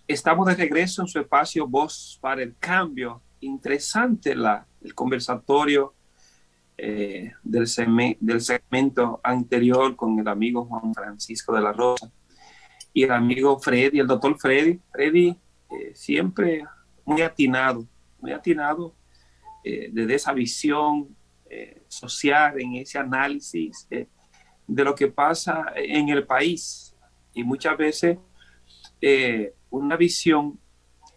Estamos de regreso en su espacio Voz para el Cambio. Interesante el conversatorio del segmento anterior con el amigo Juan Francisco de la Rosa y el amigo Freddy, el doctor Freddy. Freddy siempre muy atinado desde esa visión social, en ese análisis de lo que pasa en el país. Y muchas veces una visión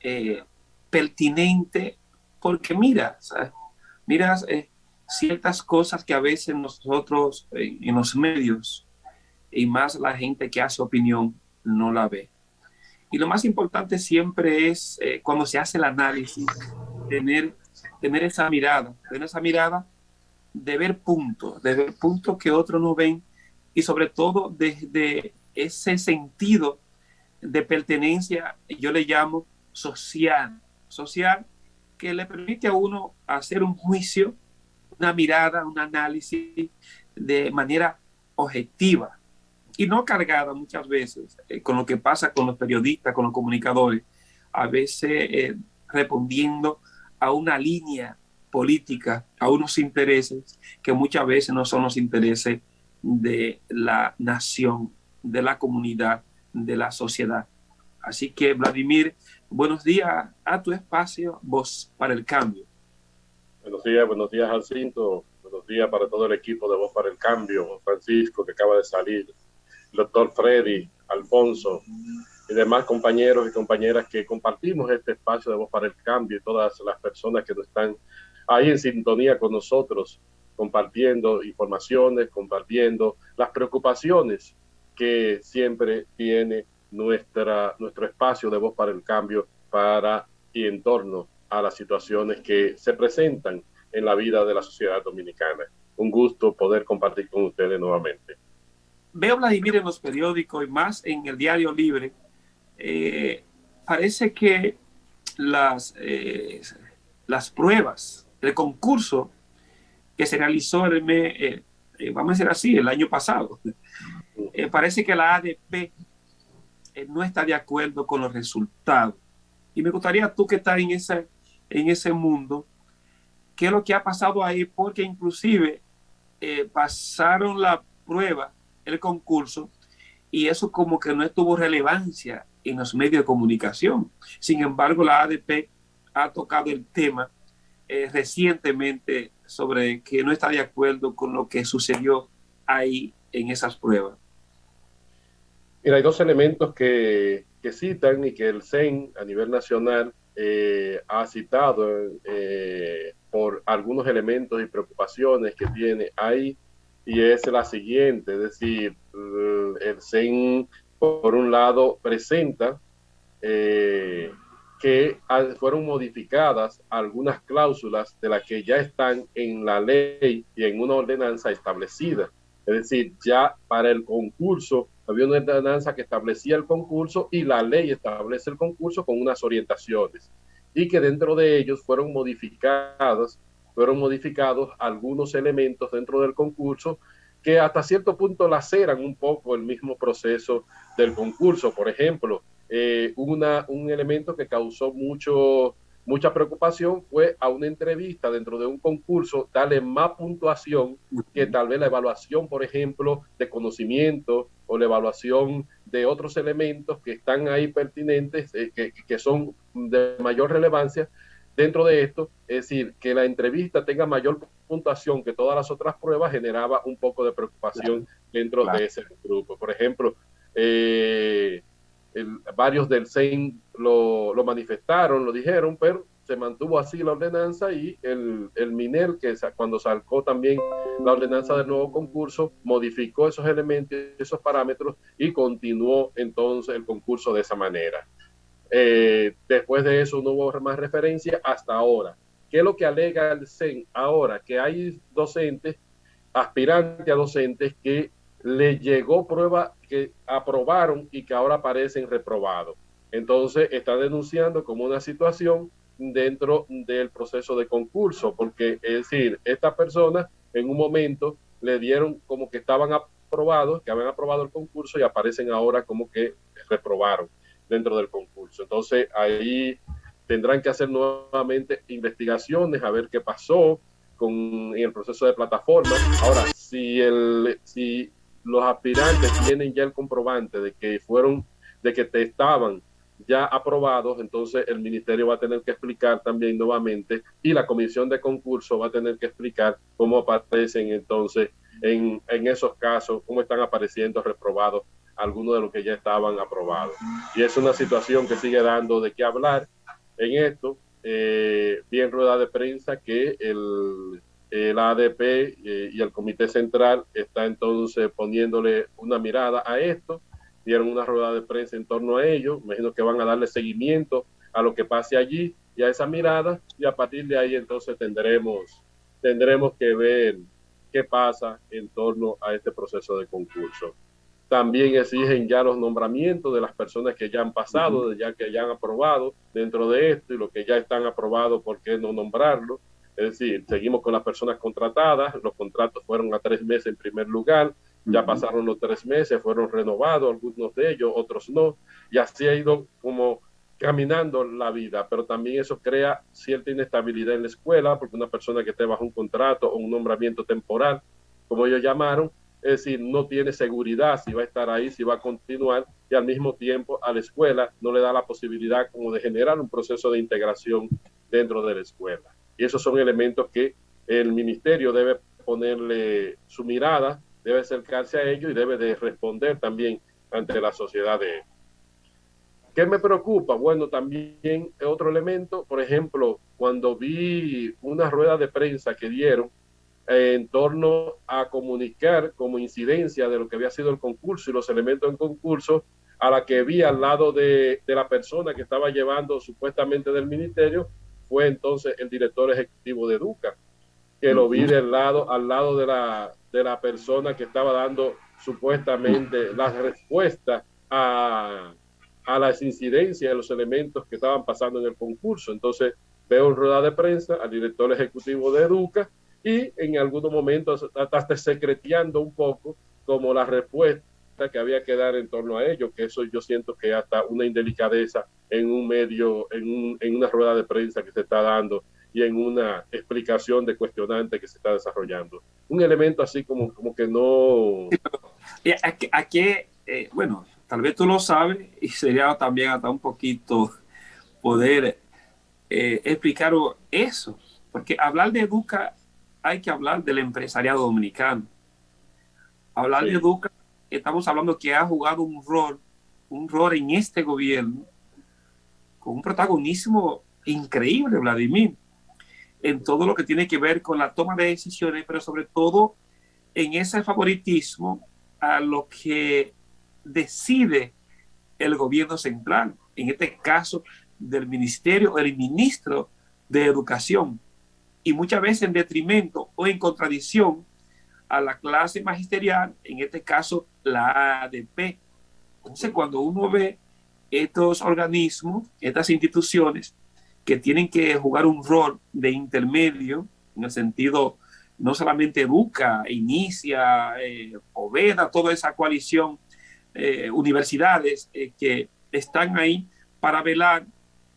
eh, pertinente, porque mira, ¿sabes? Miras ciertas cosas que a veces nosotros en los medios y más la gente que hace opinión no la ve. Y lo más importante siempre es cuando se hace el análisis, tener, tener esa mirada de ver puntos que otros no ven y sobre todo desde ese sentido de pertenencia, yo le llamo social, que le permite a uno hacer un juicio, una mirada, un análisis de manera objetiva y no cargada muchas veces con lo que pasa con los periodistas, con los comunicadores, a veces respondiendo a una línea política, a unos intereses que muchas veces no son los intereses de la nación, de la comunidad, de la sociedad. Así que, Vladimir, buenos días a tu espacio, Voz para el Cambio. Buenos días, Jacinto. Buenos días para todo el equipo de Voz para el Cambio, Francisco, que acaba de salir, el doctor Freddy, Alfonso y demás compañeros y compañeras que compartimos este espacio de Voz para el Cambio y todas las personas que nos están ahí en sintonía con nosotros, compartiendo informaciones, compartiendo las preocupaciones que siempre tiene nuestro espacio de Voz para el Cambio para y en torno a las situaciones que se presentan en la vida de la sociedad dominicana. Un gusto poder compartir con ustedes nuevamente. Veo, Vladimir, en los periódicos y más en el Diario Libre, eh, parece que las pruebas, el concurso que se realizó vamos a decir así, el año pasado, parece que la ADP no está de acuerdo con los resultados. Y me gustaría tú que estás en ese mundo, qué es lo que ha pasado ahí, porque inclusive pasaron la prueba, el concurso, y eso como que no tuvo relevancia en los medios de comunicación. Sin embargo, la ADP ha tocado el tema recientemente sobre que no está de acuerdo con lo que sucedió ahí en esas pruebas. Mira, hay dos elementos que citan y que el CEN a nivel nacional ha citado por algunos elementos y preocupaciones que tiene ahí, y es la siguiente, es decir, el CEN por un lado presenta eh, que fueron modificadas algunas cláusulas de las que ya están en la ley y en una ordenanza establecida. Es decir, ya para el concurso había una ordenanza que establecía el concurso y la ley establece el concurso con unas orientaciones. Y que dentro de ellos fueron modificados algunos elementos dentro del concurso que hasta cierto punto laceran un poco el mismo proceso del concurso. Por ejemplo, un elemento que causó mucha preocupación fue a una entrevista dentro de un concurso darle más puntuación que tal vez la evaluación, por ejemplo, de conocimiento o la evaluación de otros elementos que están ahí pertinentes, que son de mayor relevancia dentro de esto. Es decir, que la entrevista tenga mayor puntuación que todas las otras pruebas generaba un poco de preocupación dentro de ese grupo. Por ejemplo, varios del CEN lo manifestaron, lo dijeron, pero se mantuvo así la ordenanza, y el MINER, que cuando sacó también la ordenanza del nuevo concurso, modificó esos elementos, esos parámetros, y continuó entonces el concurso de esa manera. Después de eso no hubo más referencia hasta ahora. ¿Qué es lo que alega el CEN ahora? Que hay docentes, aspirantes a docentes, que le llegó prueba que aprobaron y que ahora aparecen reprobados. Entonces está denunciando como una situación dentro del proceso de concurso, porque es decir, estas personas en un momento le dieron como que estaban aprobados, que habían aprobado el concurso, y aparecen ahora como que reprobaron dentro del concurso. concurso. Entonces ahí tendrán que hacer nuevamente investigaciones a ver qué pasó en el proceso de plataforma. Ahora, si los aspirantes tienen ya el comprobante de que estaban ya aprobados, entonces el ministerio va a tener que explicar también nuevamente y la comisión de concurso va a tener que explicar cómo aparecen entonces en esos casos, cómo están apareciendo reprobados algunos de los que ya estaban aprobados. Y es una situación que sigue dando de qué hablar en esto. Vi en rueda de prensa que el ADP y el Comité Central está entonces poniéndole una mirada a esto. Dieron una rueda de prensa en torno a ello. Me imagino que van a darle seguimiento a lo que pase allí y a esa mirada, y a partir de ahí entonces tendremos que ver qué pasa en torno a este proceso de concurso. También exigen ya los nombramientos de las personas que ya han pasado, ya que ya han aprobado dentro de esto, y los que ya están aprobados, ¿por qué no nombrarlo? Es decir, seguimos con las personas contratadas, los contratos fueron a 3 meses en primer lugar, ya pasaron los 3 meses, fueron renovados algunos de ellos, otros no, y así ha ido como caminando la vida, pero también eso crea cierta inestabilidad en la escuela, porque una persona que esté bajo un contrato o un nombramiento temporal, como ellos llamaron, es decir, no tiene seguridad si va a estar ahí, si va a continuar, y al mismo tiempo a la escuela no le da la posibilidad como de generar un proceso de integración dentro de la escuela. Y esos son elementos que el ministerio debe ponerle su mirada, debe acercarse a ello y debe de responder también ante la sociedad de él. ¿Qué me preocupa? Bueno, también otro elemento, por ejemplo, cuando vi una rueda de prensa que dieron en torno a comunicar como incidencia de lo que había sido el concurso y los elementos del concurso, a la que vi al lado de la persona que estaba llevando supuestamente del ministerio, fue entonces el director ejecutivo de Educa, que lo vi al lado de la persona que estaba dando supuestamente las respuestas a las incidencias de los elementos que estaban pasando en el concurso. Entonces veo en rueda de prensa al director ejecutivo de Educa, y en algunos momentos hasta secreteando un poco como la respuesta que había que dar en torno a ello, que eso yo siento que hasta una indelicadeza en un medio, en una rueda de prensa que se está dando y en una explicación de cuestionante que se está desarrollando. Un elemento así como que no... Aquí, bueno, tal vez tú lo sabes y sería también hasta un poquito poder explicar eso, porque hablar de Educa hay que hablar del empresariado dominicano. Hablar de Educa, estamos hablando que ha jugado un rol en este gobierno con un protagonismo increíble, Vladimir, en todo lo que tiene que ver con la toma de decisiones, pero sobre todo en ese favoritismo a lo que decide el gobierno central, en este caso del ministerio, el ministro de Educación, y muchas veces en detrimento o en contradicción a la clase magisterial, en este caso la ADP. Entonces, cuando uno ve estos organismos, estas instituciones que tienen que jugar un rol de intermedio, en el sentido no solamente Educa, Inicia, Poveda, toda esa coalición, universidades que están ahí para velar,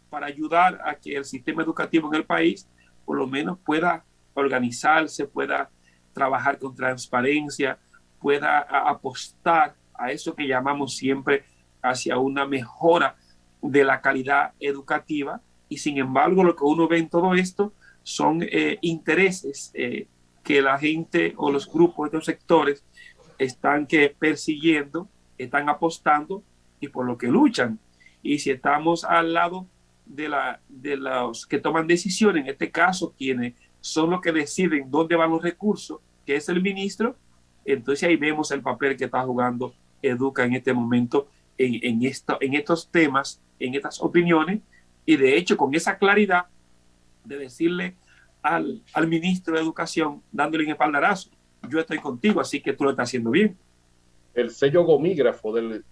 para ayudar a que el sistema educativo en el país por lo menos pueda organizarse, pueda trabajar con transparencia, pueda apostar a eso que llamamos siempre hacia una mejora de la calidad educativa. Y sin embargo, lo que uno ve en todo esto son intereses que la gente o los grupos de los sectores están persiguiendo, están apostando y por lo que luchan. Y si estamos al lado de los que toman decisiones, en este caso quienes son los que deciden dónde van los recursos, que es el ministro, entonces ahí vemos el papel que está jugando Educa en este momento en estos temas, en estas opiniones, y de hecho con esa claridad de decirle al ministro de Educación, dándole un espaldarazo, yo estoy contigo, así que tú lo estás haciendo bien. El sello gomígrafo de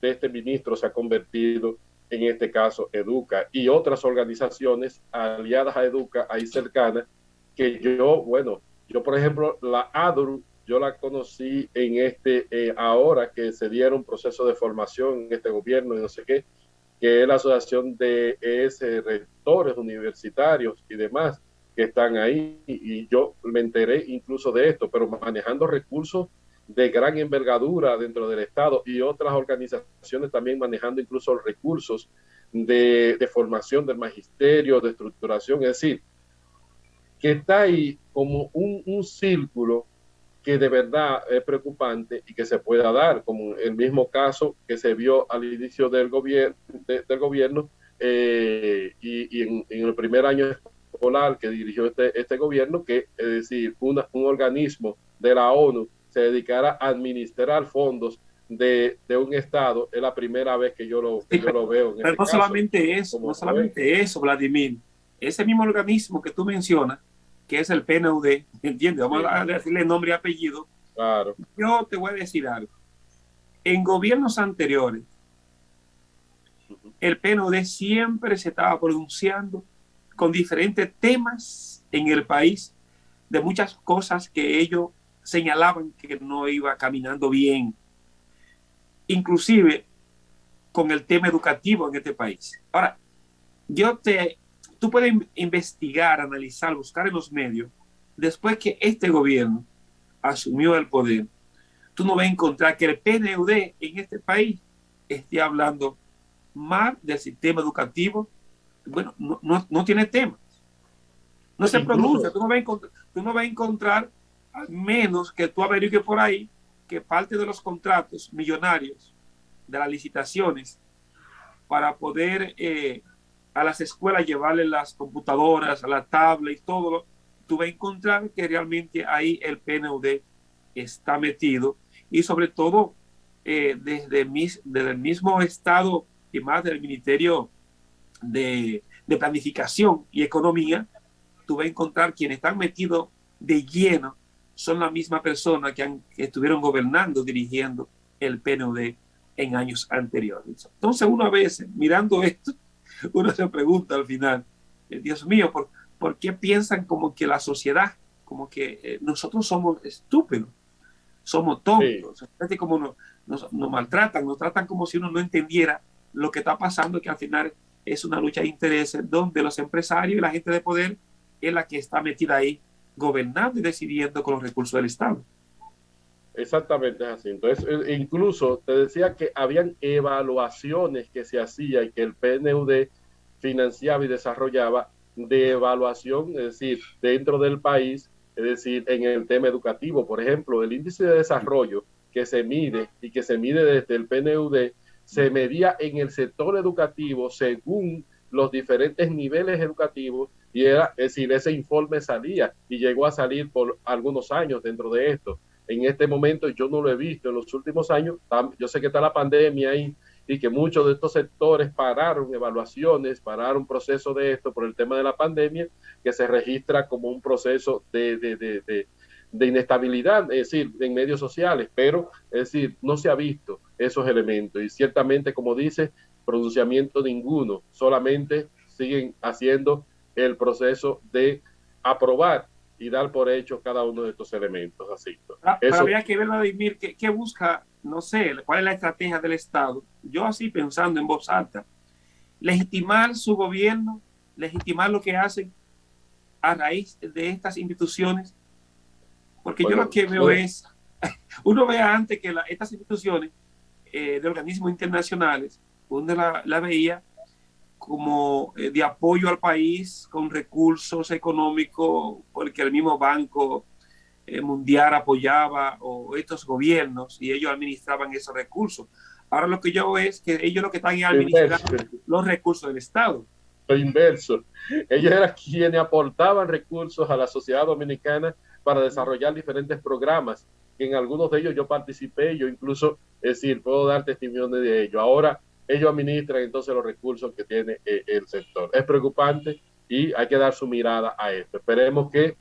este ministro se ha convertido en este caso Educa y otras organizaciones aliadas a Educa ahí cercanas, que yo por ejemplo la ADRU, yo la conocí en ahora que se dieron procesos de formación en este gobierno y no sé qué, que es la Asociación de Rectores Universitarios y demás que están ahí, y yo me enteré incluso de esto, pero manejando recursos de gran envergadura dentro del Estado, y otras organizaciones también manejando incluso recursos de formación del magisterio, de estructuración, es decir, que está ahí como un círculo que de verdad es preocupante y que se pueda dar, como el mismo caso que se vio al inicio del gobierno, en el primer año escolar que dirigió este gobierno, que es decir, un organismo de la ONU se dedicara a administrar fondos de un Estado. Es la primera vez que yo lo veo en Pero este no caso. solamente eso, no solamente eso, Vladimir. Ese mismo organismo que tú mencionas, que es el PNUD, ¿entiendes? Vamos a decirle nombre y apellido. Claro. Yo te voy a decir algo. En gobiernos anteriores, el PNUD siempre se estaba pronunciando con diferentes temas en el país de muchas cosas que ellos señalaban que no iba caminando bien, inclusive con el tema educativo en este país. Ahora, tú puedes investigar, analizar, buscar en los medios, después que este gobierno asumió el poder, tú no vas a encontrar que el PNUD en este país esté hablando más del sistema educativo. Bueno, no tiene temas, no se pronuncia, tú no vas a encontrar, al menos que tú averigues por ahí, que parte de los contratos millonarios de las licitaciones para poder a las escuelas llevarle las computadoras, a la tablet y todo, tú vas a encontrar que realmente ahí el PNUD está metido, y sobre todo desde el mismo Estado y más del Ministerio de Planificación y Economía, tú vas a encontrar quienes están metidos de lleno son la misma persona que estuvieron gobernando, dirigiendo el PNUD en años anteriores. Entonces uno a veces, mirando esto, uno se pregunta al final, Dios mío, ¿por qué piensan como que la sociedad, como que nosotros somos estúpidos, somos tontos? Sí. Como nos maltratan, nos tratan como si uno no entendiera lo que está pasando, que al final es una lucha de intereses donde los empresarios y la gente de poder es la que está metida ahí gobernando y decidiendo con los recursos del Estado. Exactamente, es así. Entonces, incluso te decía que habían evaluaciones que se hacía y que el PNUD financiaba y desarrollaba de evaluación, es decir, dentro del país, es decir, en el tema educativo. Por ejemplo, el índice de desarrollo que se mide y que se mide desde el PNUD se medía en el sector educativo según los diferentes niveles educativos, y era, es decir, ese informe salía y llegó a salir por algunos años dentro de esto. En este momento yo no lo he visto en los últimos años. Yo sé que está la pandemia ahí y que muchos de estos sectores pararon evaluaciones, pararon proceso de esto por el tema de la pandemia, que se registra como un proceso de inestabilidad, es decir, en medios sociales, pero es decir, no se ha visto esos elementos, y ciertamente, como dice, pronunciamiento ninguno, solamente siguen haciendo el proceso de aprobar y dar por hecho cada uno de estos elementos. Así. Pero habría que ver, Vladimir, ¿qué busca? No sé, ¿cuál es la estrategia del Estado? Yo así pensando en voz alta, legitimar su gobierno, legitimar lo que hacen a raíz de estas instituciones, porque yo lo que veo es, uno ve antes que estas instituciones de organismos internacionales, uno la veía como de apoyo al país con recursos económicos, porque el mismo Banco Mundial apoyaba, o estos gobiernos, y ellos administraban esos recursos. Ahora lo que yo veo es que ellos lo que están administrando los recursos del Estado. Lo inverso. Ellos eran quienes aportaban recursos a la sociedad dominicana para desarrollar diferentes programas, que en algunos de ellos yo participé, yo incluso, es decir, puedo dar testimonio de ello. Ahora ellos administran entonces los recursos que tiene el sector. Es preocupante y hay que dar su mirada a esto. Esperemos que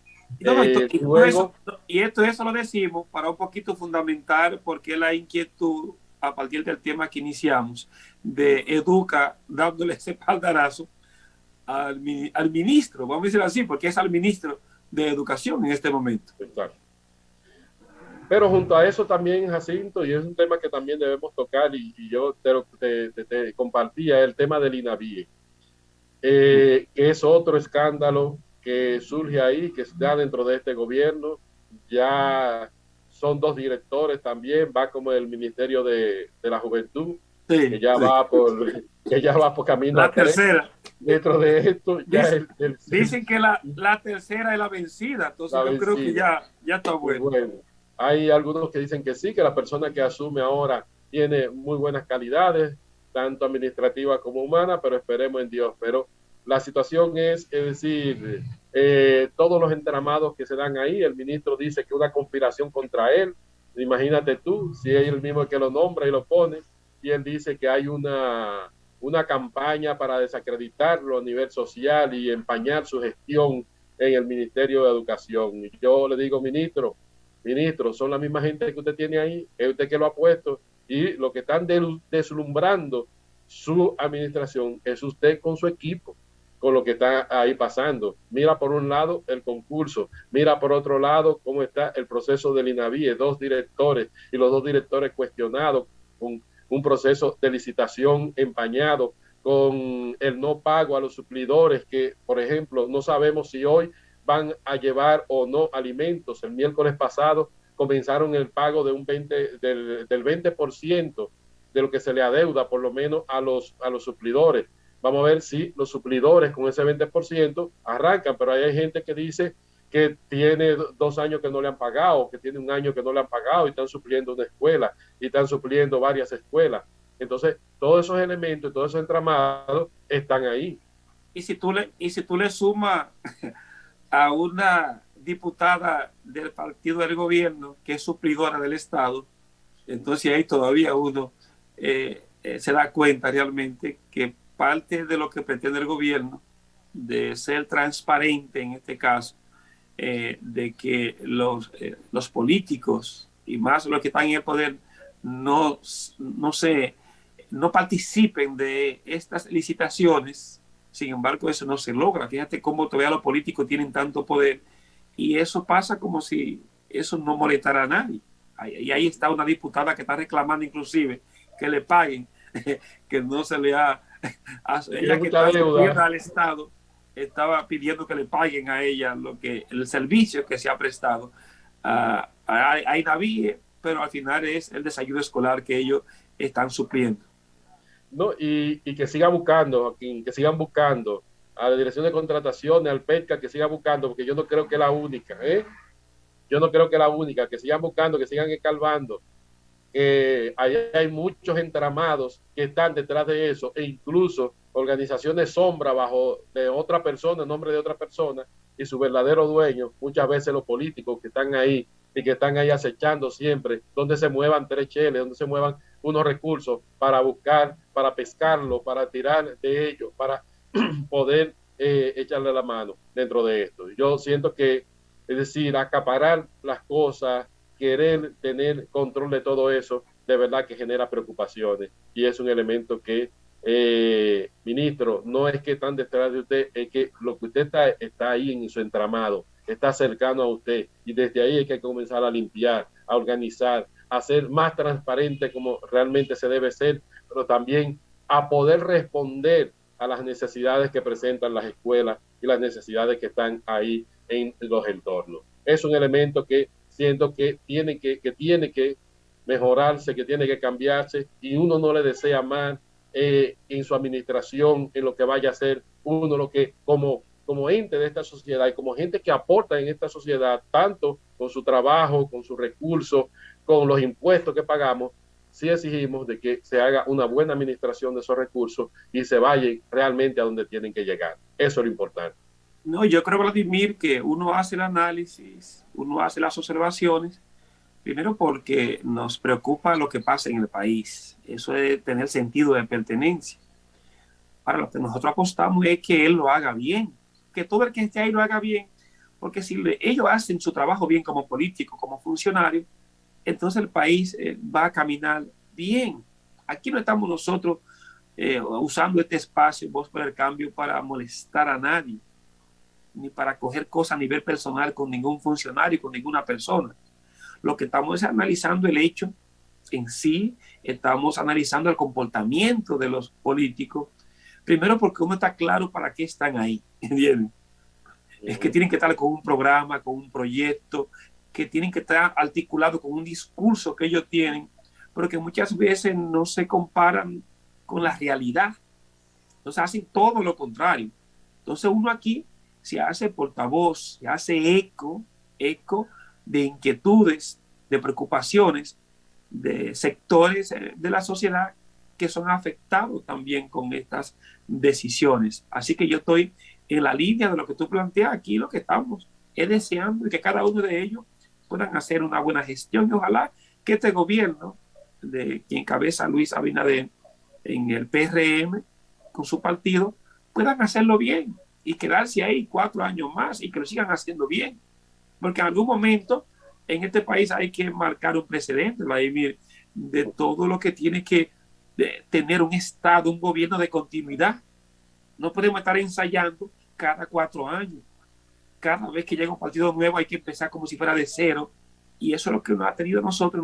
luego... Eso lo decimos para un poquito fundamentar porque la inquietud a partir del tema que iniciamos de Educa dándole ese espaldarazo al ministro, vamos a decir así, porque es al ministro de Educación en este momento. Exacto. Pero junto a eso también, Jacinto, y es un tema que también debemos tocar, y yo te compartía el tema del INAVIE, que es otro escándalo que surge ahí, que está dentro de este gobierno. Ya son dos directores también, va como el Ministerio de la Juventud, que Sí, ya sí. va por, que ya va por camino La a tres. tercera. Dentro de esto, ya Dicen que la tercera es la vencida, entonces la yo creo que vencida. ya está Pues bueno. bueno, hay algunos que dicen que sí, que la persona que asume ahora tiene muy buenas calidades, tanto administrativa como humana, pero esperemos en Dios. Pero la situación es decir, todos los entramados que se dan ahí, el ministro dice que una conspiración contra él, imagínate tú, si es él mismo el que lo nombra y lo pone, y él dice que hay una campaña para desacreditarlo a nivel social y empañar su gestión en el Ministerio de Educación. Y yo le digo, ministro, son la misma gente que usted tiene ahí, es usted que lo ha puesto, y lo que están deslumbrando su administración es usted con su equipo, con lo que está ahí pasando. Mira por un lado el concurso, mira por otro lado cómo está el proceso del INAVIE, dos directores y los dos directores cuestionados, con un proceso de licitación empañado, con el no pago a los suplidores que, por ejemplo, no sabemos si hoy van a llevar o no alimentos. El miércoles pasado comenzaron el pago de del 20% de lo que se le adeuda, por lo menos a los suplidores. Vamos a ver si los suplidores con ese 20% arrancan, pero hay gente que dice que tiene 2 años que no le han pagado, que tiene un año que no le han pagado y están supliendo una escuela y están supliendo varias escuelas. Entonces, todos esos elementos, todos esos entramados están ahí. Y si tú le sumas a una diputada del partido del gobierno que es suplidora del Estado, entonces ahí todavía uno se da cuenta realmente que parte de lo que pretende el gobierno de ser transparente en este caso, de que los políticos y más los que están en el poder no, no, se, no participen de estas licitaciones. Sin embargo, eso no se logra. Fíjate cómo todavía los políticos tienen tanto poder y eso pasa como si eso no molestara a nadie. Y ahí está una diputada que está reclamando inclusive que le paguen, que no se le ha... Tiene Ella que mucha está suplida deuda. al Estado estaba pidiendo que le paguen a ella el servicio que se ha prestado a INAVIE, pero al final es el desayuno escolar que ellos están supliendo. No, y que siga buscando, Joaquín, que sigan buscando a la Dirección de Contrataciones, al PETCA, que siga buscando, porque yo no creo que es la única, ¿eh? Yo no creo que es la única, que sigan buscando, que sigan escarbando. Ahí hay muchos entramados que están detrás de eso, e incluso organizaciones sombra bajo de otra persona, en nombre de otra persona, y su verdadero dueño, muchas veces los políticos que están ahí y que están ahí acechando siempre, donde se muevan tres cheles, donde se muevan unos recursos para buscar, para pescarlo, para tirar de ellos, para poder echarle la mano dentro de esto. Yo siento que, es decir, acaparar las cosas, querer tener control de todo eso, de verdad que genera preocupaciones y es un elemento que, ministro, no es que están detrás de usted, es que lo que usted está ahí en su entramado, está cercano a usted y desde ahí hay que comenzar a limpiar, a organizar, a ser más transparente como realmente se debe ser, pero también a poder responder a las necesidades que presentan las escuelas y las necesidades que están ahí en los entornos. Es un elemento que siento que tiene que mejorarse, que tiene que cambiarse y uno no le desea más en su administración, en lo que vaya a hacer uno, lo que como ente de esta sociedad y como gente que aporta en esta sociedad, tanto con su trabajo, con sus recursos, con los impuestos que pagamos, sí exigimos de que se haga una buena administración de esos recursos y se vayan realmente a donde tienen que llegar. Eso es lo importante. No, yo creo, Vladimir, que uno hace el análisis, uno hace las observaciones, primero porque nos preocupa lo que pasa en el país. Eso es tener sentido de pertenencia. Ahora, lo que nosotros apostamos es que él lo haga bien, que todo el que esté ahí lo haga bien, porque si ellos hacen su trabajo bien como político, como funcionario, entonces el país va a caminar bien. Aquí no estamos nosotros usando este espacio, Voz por el Cambio, para molestar a nadie, ni para coger cosas a nivel personal con ningún funcionario, con ninguna persona. Lo que estamos es analizando el hecho en sí, estamos analizando el comportamiento de los políticos. Primero porque uno está claro para qué están ahí, ¿entienden? Es que tienen que estar con un programa, con un proyecto, que tienen que estar articulados con un discurso que ellos tienen, pero que muchas veces no se comparan con la realidad. Entonces hacen todo lo contrario. Entonces uno aquí se hace portavoz, se hace eco de inquietudes, de preocupaciones, de sectores de la sociedad que son afectados también con estas decisiones. Así que yo estoy en la línea de lo que tú planteas aquí, lo que estamos es deseando que cada uno de ellos puedan hacer una buena gestión y ojalá que este gobierno de quien cabeza Luis Abinader en el PRM con su partido puedan hacerlo bien y quedarse ahí 4 años más y que lo sigan haciendo bien, porque en algún momento en este país hay que marcar un precedente, Vladimir, de todo lo que tiene que tener un Estado, un gobierno de continuidad. No podemos estar ensayando cada 4 años. Cada vez que llega un partido nuevo hay que empezar como si fuera de cero. Y eso es lo que nos ha tenido a nosotros,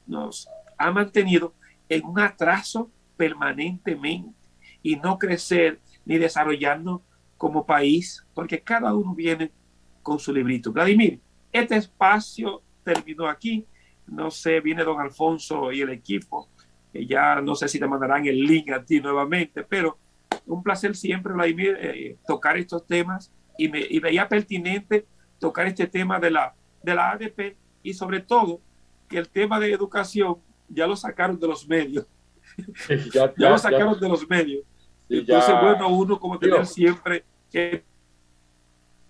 nos ha mantenido en un atraso permanentemente y no crecer ni desarrollarnos como país, porque cada uno viene con su librito. Vladimir, este espacio terminó aquí. No sé, viene don Alfonso y el equipo. Ya no sé si te mandarán el link a ti nuevamente, pero un placer siempre, Vladimir, tocar estos temas y veía pertinente tocar este tema de la ADP y sobre todo que el tema de educación ya lo sacaron de los medios. Ya lo sacaron de los medios. Sí, Entonces, bueno, uno como tener digo, siempre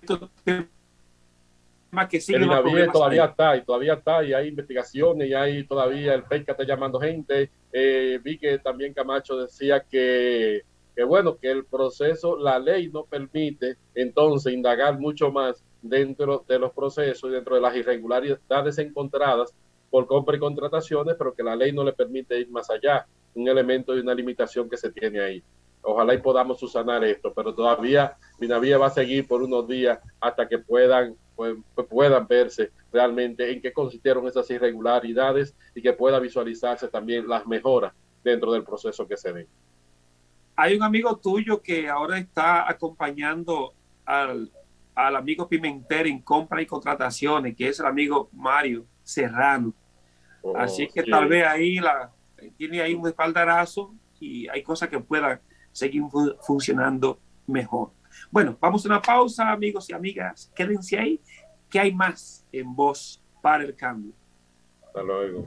estos temas que el siguen los INAVIE problemas ahí. todavía está, y hay investigaciones, y hay todavía el PECA está llamando gente. Vi que también Camacho decía que bueno, que el proceso, la ley no permite entonces indagar mucho más dentro de los procesos y dentro de las irregularidades encontradas por compra y contrataciones, pero que la ley no le permite ir más allá, un elemento y una limitación que se tiene ahí. Ojalá y podamos subsanar esto, pero todavía Minavía va a seguir por unos días hasta que puedan verse realmente en qué consistieron esas irregularidades y que pueda visualizarse también las mejoras dentro del proceso que se dé. Hay un amigo tuyo que ahora está acompañando al amigo Pimentel en compra y contrataciones, que es el amigo Mario Serrano. Así que tal Sí. vez ahí tiene ahí un espaldarazo y hay cosas que puedan seguir funcionando mejor. Bueno, vamos a una pausa, amigos y amigas. Quédense ahí, que hay más en Voz para el Cambio. Hasta luego.